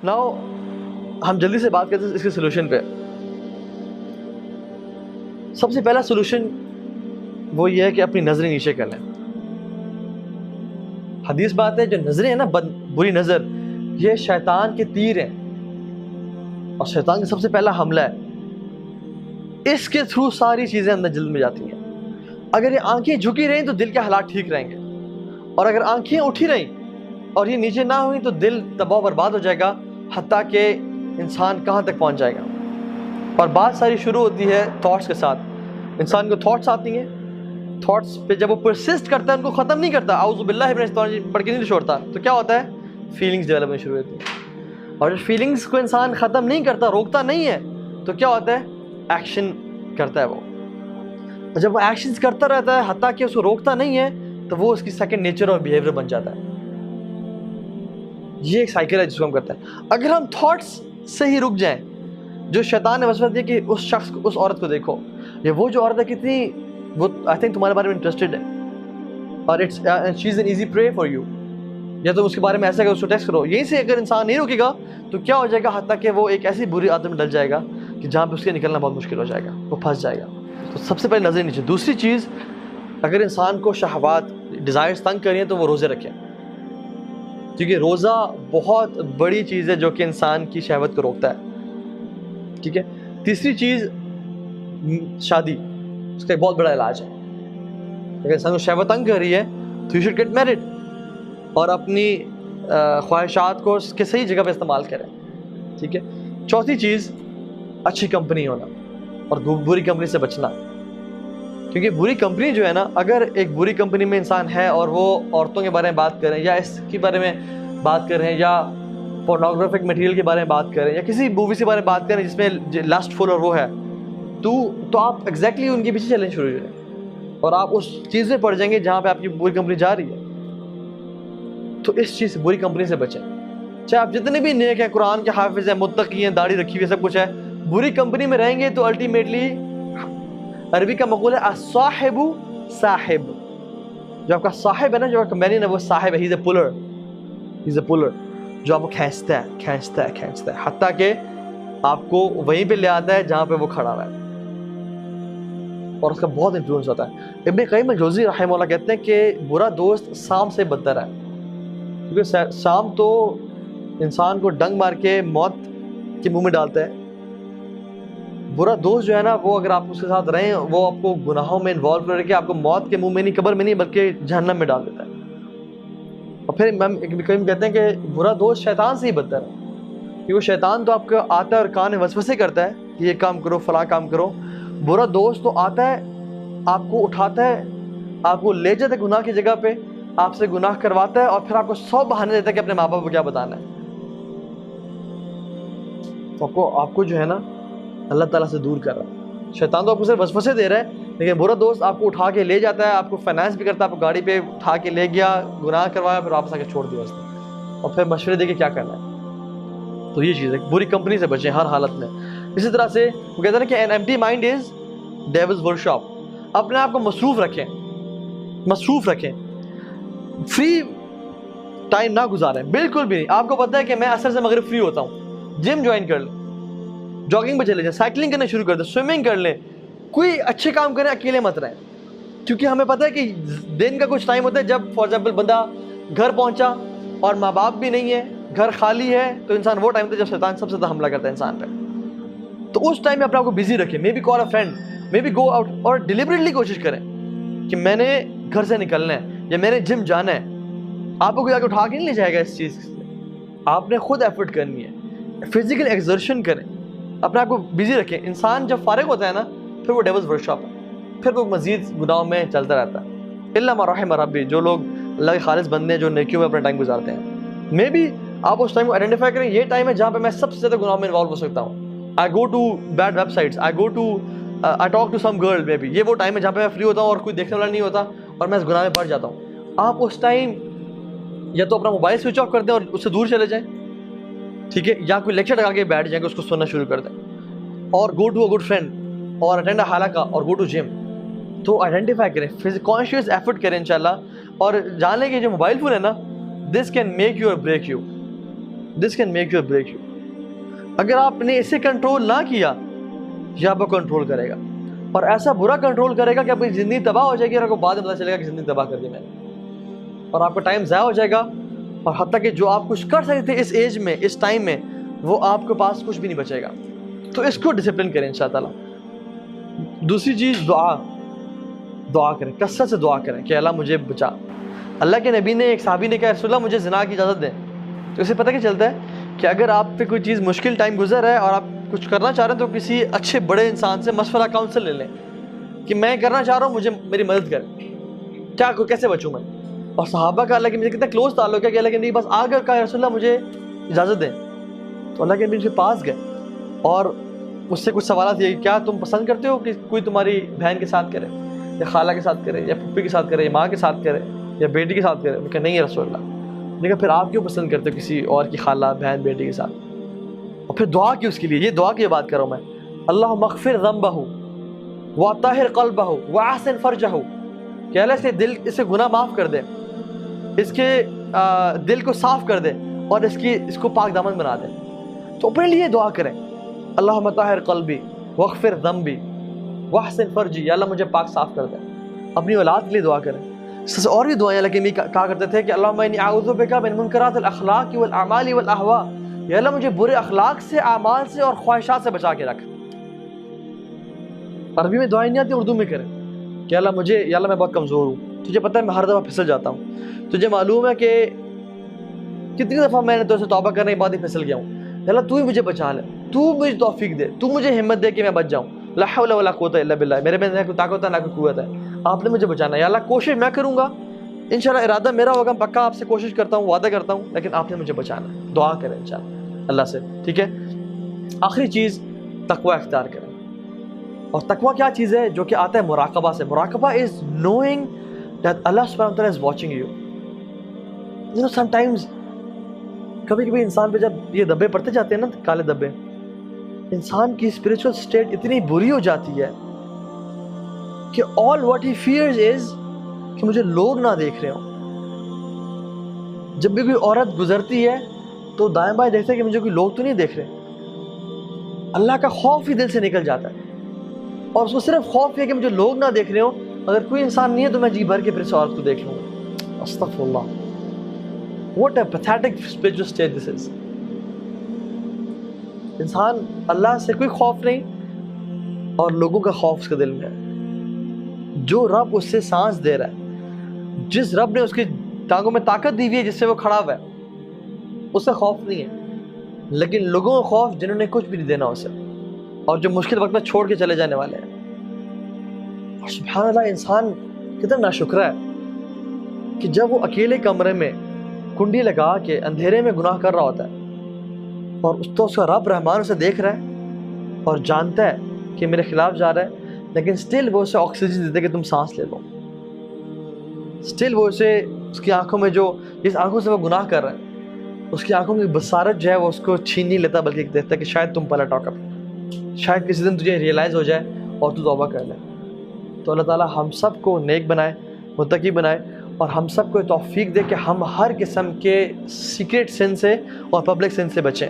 Now ہم جلدی سے بات کرتے ہیں اس کے سلوشن پہ. سب سے پہلا سلوشن وہ یہ ہے کہ اپنی نظریں نیچے کر لیں. حدیث بات ہے جو نظریں ہیں نا بری نظر یہ شیطان کے تیر ہیں اور شیطان کا سب سے پہلا حملہ ہے. اس کے تھرو ساری چیزیں اندر جلد میں جاتی ہیں. اگر یہ آنکھیں جھکی رہیں تو دل کے حالات ٹھیک رہیں گے, اور اگر آنکھیں اٹھی رہیں اور یہ نیچے نہ ہوئیں تو دل تباہ برباد ہو جائے گا, حتیٰ کہ انسان کہاں تک پہنچ جائے گا. اور بات ساری شروع ہوتی ہے تھاٹس کے ساتھ. انسان کو تھاٹس آتی ہیں, تھاٹس پہ جب وہ پرسسٹ کرتا ہے ان کو ختم نہیں کرتا, اعوذ باللہ من الشیطان الرجیم پڑھ کے نہیں چھوڑتا, تو کیا ہوتا ہے فیلنگز ڈیولپ ہونا شروع ہوتی ہیں. اور جب فیلنگز کو انسان ختم نہیں کرتا, روکتا نہیں ہے, تو کیا ہوتا ہے ایکشن کرتا ہے وہ. اور جب وہ ایکشنز کرتا رہتا ہے حتیٰ کہ اس کو روکتا نہیں ہے, تو وہ اس کی سیکنڈ نیچر اور بیہیویئر بن جاتا ہے. یہ ایک سائیکل ہے جس کو ہم کرتے ہیں. اگر ہم تھاٹس سے ہی رک جائیں, جو شیطان نے وسوسہ دیا کہ اس شخص کو, اس عورت کو دیکھو, یہ وہ جو عورت ہے کتنی وہ آئی تھنک تمہارے بارے میں انٹرسٹڈ ہے اور she is an easy prey for you, یا تم اس کے بارے میں ایسا کہ اس کو ٹیکسٹ کرو. یہیں سے اگر انسان نہیں رکے گا تو کیا ہو جائے گا, حتیٰ کہ وہ ایک ایسی بری عادت میں ڈل جائے گا کہ جہاں پہ اس کے نکلنا بہت مشکل ہو جائے گا, وہ پھنس جائے گا. تو سب سے پہلے نظر نیچے. دوسری چیز, اگر انسان کو شہوات ڈیزائرز تنگ کر رہی ہیں تو وہ روزے رکھیں, کیونکہ روزہ بہت بڑی چیز ہے جو کہ انسان کی شہوت کو روکتا ہے. ٹھیک ہے. تیسری چیز شادی, اس کا ایک بہت بڑا علاج ہے. اگر انسان کو شہوت تنگ کر رہی ہے تو یو شوڈ گیٹ میرڈ, اور اپنی خواہشات کو اس کے صحیح جگہ پہ استعمال کریں. ٹھیک ہے. چوتھی چیز, اچھی کمپنی ہونا اور بری کمپنی سے بچنا. کیونکہ بری کمپنی جو ہے نا, اگر ایک بری کمپنی میں انسان ہے اور وہ عورتوں کے بارے میں بات کریں یا اس کے بارے میں بات کر رہے ہیں یا پورنوگرافک مٹیریل کے بارے میں بات کریں یا کسی مووی کے بارے میں بات کریں جس میں لسٹ فل اور وہ ہے, تو آپ ایگزیکٹلی ان کے پیچھے چلنے شروع ہو جائیں اور آپ اس چیز میں پڑ جائیں گے جہاں پہ آپ کی بری کمپنی جا رہی ہے. تو اس چیز سے, بری کمپنی سے بچیں. چاہے آپ جتنے بھی نیک ہیں, قرآن کے حافظ ہیں, متقی ہیں, داڑھی رکھی ہوئی ہے, سب کچھ ہے, بری کمپنی میں رہیں گے تو الٹیمیٹلی, عربی کا مقول ہے الصاحب صاحب, جو آپ کا صاحب ہے نا, جو آپ کا کمپینین ہے, وہ صاحب ہے. ہی از اے پولر, جو آپ کو کھینچتا ہے حتیٰ کہ آپ کو وہیں پہ لے آتا ہے جہاں پہ وہ کھڑا ہوا ہے, اور اس کا بہت انفلوئنس ہوتا ہے. ابن قیم الجوزی رحمہ اللہ کہتے ہیں کہ برا دوست سام سے بدتر ہے, کیونکہ سام تو انسان کو ڈنگ مار کے موت کے منہ میں ڈالتا ہے. برا دوست جو ہے نا, وہ اگر آپ اس کے ساتھ رہیں, وہ آپ کو گناہوں میں انوالو کر کے آپ کو موت کے منہ میں نہیں, قبر میں نہیں, بلکہ جہنم میں ڈال دیتا ہے. اور پھر امام ابن قیم کہتے ہیں کہ برا دوست شیطان سے ہی بدتر ہے, کیونکہ وہ شیطان تو آپ کو آتا ہے اور کان میں وسوسے کرتا ہے کہ یہ کام کرو, فلاں کام کرو. برا دوست تو آتا ہے, آپ کو اٹھاتا ہے, آپ کو لے جاتا ہے گناہ کی جگہ پہ, آپ سے گناہ کرواتا ہے, اور پھر آپ کو 100 بہانے دیتا ہے کہ اپنے ماں باپ کو کیا بتانا ہے. تو آپ کو جو ہے نا اللہ تعالیٰ سے دور کر رہا ہے. شیطان تو آپ کو صرف وسوسے دے رہا ہے, لیکن برا دوست آپ کو اٹھا کے لے جاتا ہے, آپ کو فائنانس بھی کرتا ہے, آپ کو گاڑی پہ اٹھا کے لے گیا, گناہ کروایا, پھر واپس آ کے چھوڑ دیا اس نے, اور پھر مشورے دے کے کیا کرنا ہے. تو یہ چیز ہے, بری کمپنی سے بچیں ہر حالت میں. اسی طرح سے وہ کہتے ہیں کہ an empty mind is devil's workshop. اپنے آپ کو مصروف رکھیں, فری ٹائم نہ گزاریں, بالکل بھی نہیں. آپ کو پتہ ہے کہ میں اثر سے مغرب فری ہوتا ہوں, جم جوائن کر لیں, جاگنگ پہ چلے جائیں, سائیکلنگ کرنا شروع کر دیں, سوئمنگ کر لیں, کوئی اچھے کام کریں, اکیلے مت رہیں. کیونکہ ہمیں پتہ ہے کہ دن کا کچھ ٹائم ہوتا ہے جب فار ایگزامپل بندہ گھر پہنچا اور ماں باپ بھی نہیں ہے, گھر خالی ہے, تو انسان وہ ٹائم ہوتا ہے جب شیطان سب سے زیادہ حملہ کرتا ہے انسان پہ. تو اس ٹائم میں اپنے آپ کو بزی رکھیں, maybe call a friend, maybe go out, اور ڈیلیبریٹلی کوشش کریں کہ میں نے گھر سے نکلنا ہے یا میں نے جم جانا ہے. آپ کو کوئی آگے اٹھا کے نہیں لے جائے گا اس چیز سے, آپ نے خود ایفرٹ کرنی ہے. فزیکل ایکزرشن کریں, اپنے آپ کو بزی رکھیں. انسان جب فارغ ہوتا ہے نا, پھر وہ ڈیولز ورکشاپ ہے, پھر وہ مزید گناہوں میں چلتا رہتا ہے. الا ما رحم ربی, جو لوگ اللہ کے خالص بندے ہیں, جو نیکیوں میں اپنا ٹائم گزارتے ہیں. مے بی آپ اس ٹائم کو آئیڈینٹیفائی کریں, یہ ٹائم ہے جہاں پہ میں سب سے زیادہ گناہوں میں انوالو ہو سکتا ہوں. I go to bad websites, I talk to some girl, maybe یہ وہ ٹائم ہے جہاں پہ میں فری ہوتا ہوں اور کوئی دیکھنے والا نہیں ہوتا اور میں اس گناہ میں پڑ جاتا ہوں. آپ اس ٹائم یا تو اپنا موبائل سوئچ آف کر دیں اور اس سے دور چلے جائیں, ٹھیک ہے, یا کوئی لیکچر لگا کے بیٹھ جائیں گے, اس کو سننا شروع کر دیں, اور go to a good friend اور اٹینڈ اے حلقہ اور گو ٹو جم. تو آئیڈینٹیفائی کریں, کانشیس ایفرٹ کریں انشاءاللہ, اور جان لیں کہ جو موبائل فون ہے نا, دس کین میک یو اور break you. This can make you اور بریک یو. اگر آپ نے اسے کنٹرول نہ کیا یہ آپ کو کنٹرول کرے گا, اور ایسا برا کنٹرول کرے گا کہ آپ کی زندگی تباہ ہو جائے گی, اور آپ کو بعد میں پتہ چلے گا کہ زندگی تباہ کر دی میں نے, اور آپ کا ٹائم ضائع ہو جائے گا, اور حتیٰ کہ جو آپ کچھ کر سکتے تھے اس ایج میں, اس ٹائم میں, وہ آپ کے پاس کچھ بھی نہیں بچے گا. تو اس کو ڈسپلن کریں انشاءاللہ تعالیٰ. دوسری چیز دعا کریں, کثرت سے دعا کریں کہ اللہ مجھے بچا. اللہ کے نبی نے, ایک صحابی نے کہا رسول اللہ مجھے زنا کی اجازت دیں. تو اسے پتہ کیا چلتا ہے کہ اگر آپ پہ کوئی چیز مشکل ٹائم گزر ہے اور آپ کچھ کرنا چاہ رہے ہیں تو کسی اچھے بڑے انسان سے مشورہ, کاؤنسل لے لیں کہ میں کرنا چاہ رہا ہوں, مجھے میری مدد کریں, کیا کیسے بچوں میں. اور صحابہ کا اللہ کے نبی سے کتنا کلوز تعلق ہے کہ اللہ کے نبی بس آ کر کہا رسول اللہ مجھے اجازت دیں. تو اللہ کے نبی ان کے پاس گئے اور اس سے کچھ سوالات یہ کہ کیا تم پسند کرتے ہو کہ کوئی تمہاری بہن کے ساتھ کرے, یا خالہ کے ساتھ کرے, یا پھپھی کے ساتھ کرے, یا ماں کے ساتھ کرے, یا بیٹی کے ساتھ کرے. کہ نہیں ہے رسول اللہ. نے کہا پھر آپ کیوں پسند کرتے ہو کسی اور کی خالہ, بہن, بیٹی کے ساتھ. اور پھر دعا کی اس کے لیے, یہ دعا کی بات کر رہا ہوں میں, اللہم اغفر ذنبہ وطہر قلبہ واحسن فرجہ, کہ اللہ سے دل, اسے گناہ معاف کر دے, اس کے دل کو صاف کر دے, اور اس کو پاک دامن بنا دے. تو اپنے لیے دعا کریں, اللہم طہر قلبی واغفر ذنبی واحسن فرجی, یا اللہ مجھے پاک صاف کر دے. اپنی اولاد کے لیے دعا کریں. اور بھی دعائیں اللہ کے نبی کہا کرتے تھے کہ اللہم انی اعوذ بک من منکرات الاخلاق والاعمال والاہواء, یا اللہ مجھے برے اخلاق سے, اعمال سے اور خواہشات سے بچا کے رکھ. عربی میں دعائیں نہیں آتی, اردو میں کریں کہ یا اللہ میں بہت کمزور ہوں, تجھے پتہ ہے میں ہر دفعہ پھسل جاتا ہوں, تجھے معلوم ہے کہ کتنی دفعہ میں نے تو سے توبہ کرنے کے بعد ہی پھسل گیا ہوں, یا اللہ تو ہی مجھے بچا لے, تو مجھے توفیق دے, تو مجھے ہمت دے کہ میں بچ جاؤں. لا حول ولا قوت الا باللہ, میرے میں نہ کوئی طاقت ہے نہ کوئی قوت ہے, آپ نے مجھے بچانا ہے. یا اللہ کوشش میں کروں گا, انشاءاللہ ارادہ میرا ہوگا, پکا آپ سے کوشش کرتا ہوں, وعدہ کرتا ہوں, لیکن آپ نے مجھے بچانا ہے. دعا کریں انشاءاللہ اللہ سے, ٹھیک ہے. آخری چیز تقوی اختیار کریں. اور تقوی کیا چیز ہے؟ جو کہ آتا ہے مراقبہ سے. مراقبہ از نوئنگ دیٹ اللہ سبحانہ وتعالیٰ is watching you. You know sometimes کبھی کبھی انسان پہ جب یہ دبے پڑتے جاتے ہیں نا, کالے دبے, انسان کی اسپریچول اسٹیٹ اتنی بری ہو جاتی ہے کہ آل واٹ ہی فیئرز از کہ مجھے لوگ نہ دیکھ رہے ہوں. جب بھی کوئی عورت گزرتی ہے تو دائیں بائیں دیکھتے ہیں کہ مجھے کوئی لوگ تو نہیں دیکھ رہے. اللہ کا خوف ہی دل سے نکل جاتا ہے, اور اس کو صرف خوف ہے کہ مجھے لوگ نہ دیکھ رہے ہوں. اگر کوئی انسان نہیں ہے تو میں جی بھر کے پھر سے عورت کو دیکھ لوں گا. استغفر اللہ. What a pathetic spiritual state this is. انسان اللہ سے کوئی خوف نہیں اور لوگوں کا خوف اس کے دل میں ہے. جو رب اس سے سانس دے رہا ہے, جس رب نے اس کی ٹانگوں میں طاقت دی ہوئی ہے, جس سے وہ کھڑا ہوا ہے, اس سے خوف نہیں ہے. لیکن لوگوں کا خوف جنہوں نے کچھ بھی نہیں دینا اسے, اور جو مشکل وقت میں چھوڑ کے چلے جانے والے ہیں. اور سبحان اللہ, انسان کتنا ناشکرا ہے کہ جب وہ اکیلے کمرے میں کنڈی لگا کے اندھیرے میں گناہ کر رہا ہوتا ہے, اور اس کا رب رحمان اسے دیکھ رہا ہے اور جانتا ہے کہ میرے خلاف جا رہا ہے, لیکن سٹل وہ اسے آکسیجن دیتے کہ تم سانس لے لو. سٹل وہ اسے, اس کی آنکھوں میں جو, جس آنکھوں سے وہ گناہ کر رہا ہے, اس کی آنکھوں کی بصارت جو ہے وہ اس کو چھین نہیں لیتا, بلکہ دیکھتا ہے کہ شاید تم پلٹ آؤ کبھی, شاید کسی دن تجھے ریئلائز ہو جائے اور تو توبہ کر لے. تو اللہ تعالیٰ ہم سب کو نیک بنائے, متقی بنائے, اور ہم سب کو توفیق دے کہ ہم ہر قسم کے سیکریٹ سن سے اور پبلک سن سے بچیں.